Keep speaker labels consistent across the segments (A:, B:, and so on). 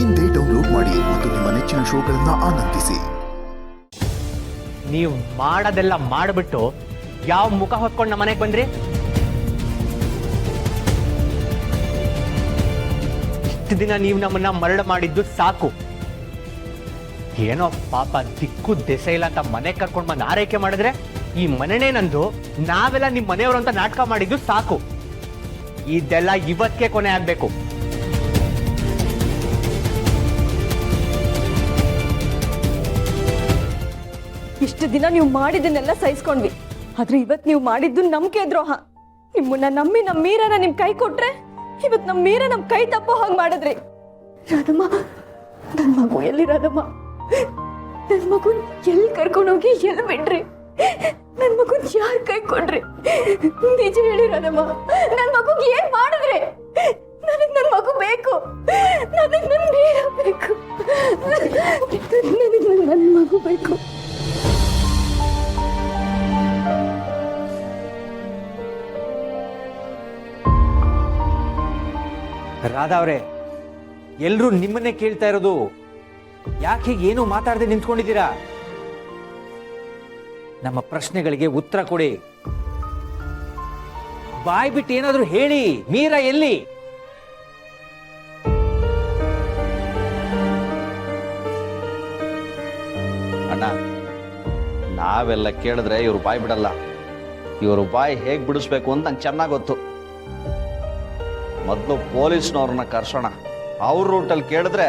A: ಇಂದೇ ಡೌನ್ಲೋಡ್ ಮಾಡಿ ಮತ್ತು ನಿಮ್ಮ ನೆಚ್ಚಿನ ಶೋಗಳನ್ನ ಆನಂದಿಸಿ.
B: ನೀವು ಮಾಡೋದೆಲ್ಲ ಮಾಡಿಬಿಟ್ಟು ಯಾವ ಮುಖ ಹೊತ್ಕೊಂಡು ನಮ್ಮ ಮನೆಗೆ ಬಂದ್ರಿ? ಇಷ್ಟು ದಿನ ನೀವು ನಮ್ಮನ್ನ ಮರಳು ಮಾಡಿದ್ದು ಸಾಕು. ಏನೋ ಪಾಪ ದಿಕ್ಕು ದೆಸೆ ಇಲ್ಲ ಅಂತ ಮನೆ ಕರ್ಕೊಂಡು ಬಂದು ಆರೈಕೆ ಮಾಡಿದ್ರೆ ಈ ಮನೆನೇ ನಂದು, ನಾವೆಲ್ಲ ನಿಮ್ಮ ಮನೆಯವರು ಅಂತ ನಾಟಕ ಮಾಡಿದ್ದು ಸಾಕು. ಇದೆಲ್ಲ ಇವತ್ತೇ ಕೊನೆ ಆಗ್ಬೇಕು.
C: ಇಷ್ಟು ದಿನ ನೀವು ಮಾಡಿದ್ದನ್ನೆಲ್ಲ ಸಹಿಸ್ಕೊಂಡ್ವಿ, ಆದ್ರೆ ಇವತ್ ನೀವು ಮಾಡಿದ್ದು ನಂಬಿಕೆ ದ್ರೋಹ. ನಿಮ್ಮನ್ನ ನಂಬಿ ನಮ್ ಮೀರನ ನಿಮ್ ಕೈ ಕೊಟ್ರೆ ಇವತ್ ನಮ್ ಮೀರ ನಮ್ ಕೈ ತಪ್ಪೋ ಹಾಗೆ ಮಾಡಿದ್ರಿ. ರಾಧಮ್ಮ, ನನ್ ಮಗು ಎಲ್ಲಿ? ರಾಧಮ್ಮ, ನನ್ ಮಗು ಎಲ್ಲಿ ಕರ್ಕೊಂಡೋಗಿ ಎಲ್ಲಿ ಬಿಡ್ರಿ? ನನ್ ಮಗು ಯಾರ್ ಕೈ ಕೊಡ್ರಿ? ನಿಜ ಹೇಳಿ ರಾಧಮ್ಮ, ನನ್ ಮಗುಗೆ ಏನ್ ಮಾಡಿದ್ರಿ? ನನಗ್ ನನ್ ಮಗು ಬೇಕು, ನನಗ್ ನನ್ ಮೀರ ಬೇಕು, ನನಗ್ ನನ್ ಮಗು ಬೇಕು.
B: ರಾಧಾ ಅವರೇ, ಎಲ್ರೂ ನಿಮ್ಮನ್ನೇ ಕೇಳ್ತಾ ಇರೋದು. ಯಾಕೆ ಹೀಗೆ ಏನು ಮಾತಾಡದೆ ನಿಂತ್ಕೊಂಡಿದ್ದೀರಾ? ನಮ್ಮ ಪ್ರಶ್ನೆಗಳಿಗೆ ಉತ್ತರ ಕೊಡಿ. ಬಾಯ್ ಬಿಟ್ಟು ಏನಾದ್ರೂ ಹೇಳಿ. ಮೀರಾ ಎಲ್ಲಿ?
D: ಅಣ್ಣ, ನಾವೆಲ್ಲ ಕೇಳಿದ್ರೆ ಇವ್ರು ಬಾಯ್ ಬಿಡಲ್ಲ. ಇವರು ಬಾಯ್ ಹೇಗ್ ಬಿಡಿಸ್ಬೇಕು ಅಂತ ನಂಗೆ ಚೆನ್ನಾಗಿ ಗೊತ್ತು. ಮೊದಲು ಪೊಲೀಸ್ನವ್ರನ್ನ ಕರ್ಸೋಣ. ಅವ್ರ ರೂಟಲ್ಲಿ ಕೇಳಿದ್ರೆ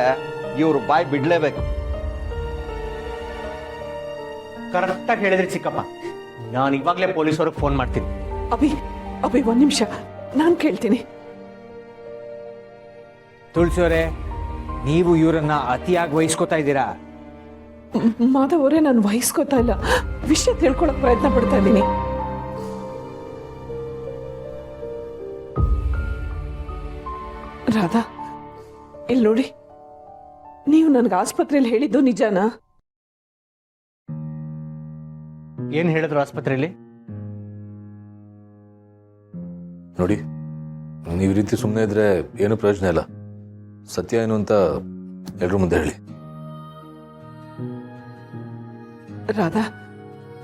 D: ಇವ್ರು ಬಾಯ್ ಬಿಡ್ಲೇಬೇಕು.
B: ಕರೆಕ್ಟಾಗಿ ಹೇಳಿದ್ರಿ ಚಿಕ್ಕಪ್ಪ. ನಾನು ಇವಾಗಲೇ ಪೊಲೀಸವ್ರಿಗೆ ಫೋನ್ ಮಾಡ್ತೀನಿ.
E: ಅಭಿ ಒಂದ್ ನಿಮಿಷ, ನಾನು ಕೇಳ್ತೀನಿ.
B: ತುಳಸಿಯವರೇ, ನೀವು ಇವರನ್ನ ಅತಿಯಾಗಿ ವಹಿಸ್ಕೋತಾ ಇದ್ದೀರಾ.
E: ಮಾಧವ್ ಅವರೇ, ನಾನು ವಹಿಸ್ಕೋತಾ ಇಲ್ಲ, ವಿಷಯ ತಿಳ್ಕೊಳಕ್ ಪ್ರಯತ್ನ ಪಡ್ತಾ ಇದ್ದೀನಿ. ರಾಧಾ, ಇಲ್ಲಿ ನೋಡಿ, ನೀವು ನನ್ಗೆ ಆಸ್ಪತ್ರೆಯಲ್ಲಿ ಹೇಳಿದ್ದು ನಿಜಾನಾ?
B: ಏನ್ ಹೇಳಿದ್ರು ಆಸ್ಪತ್ರೆಯಲ್ಲಿ?
F: ನೋಡಿ, ನೀವು ಈ ರೀತಿ ಸುಮ್ಮನೆ ಇದ್ರೆ ಏನು ಪ್ರಯೋಜನ ಇಲ್ಲ. ಸತ್ಯ ಏನು ಅಂತ ಎಲ್ರ ಮುಂದೆ ಹೇಳಿ.
E: ರಾಧಾ,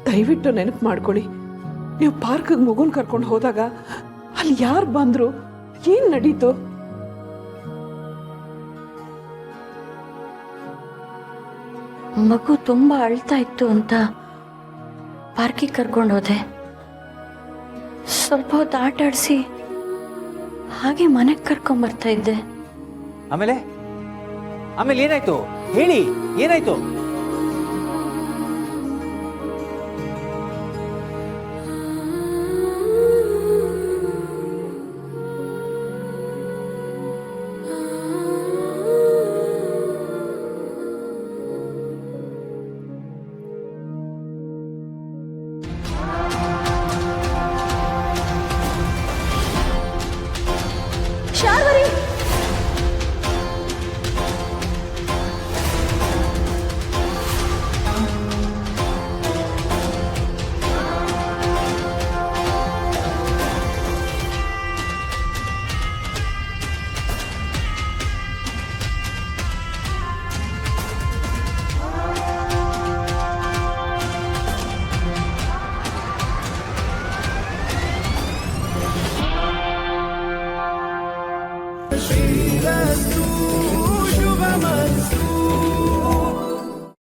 E: ದಯವಿಟ್ಟು ನೆನಪು ಮಾಡ್ಕೊಳ್ಳಿ, ನೀವು ಪಾರ್ಕ್ಗೆ ಮಗುನ್ ಕರ್ಕೊಂಡು ಹೋದಾಗ ಅಲ್ಲಿ ಯಾರು ಬಂದ್ರು, ಏನ್ ನಡೀತು?
G: ಮಗು ತುಂಬಾ ಅಳ್ತಾ ಇತ್ತು ಅಂತ ಪಾರ್ಕಿಗೆ ಕರ್ಕೊಂಡು ಹೋದೆ. ಸ್ವಲ್ಪ ಹೊತ್ತು ಆಟ ಆಡಿಸಿ ಹಾಗೆ ಮನೆಗೆ ಕರ್ಕೊಂಡ್ ಬರ್ತಾ ಇದ್ದೆ.
B: ಆಮೇಲೆ ಏನಾಯ್ತು ಹೇಳಿ, ಏನಾಯ್ತು?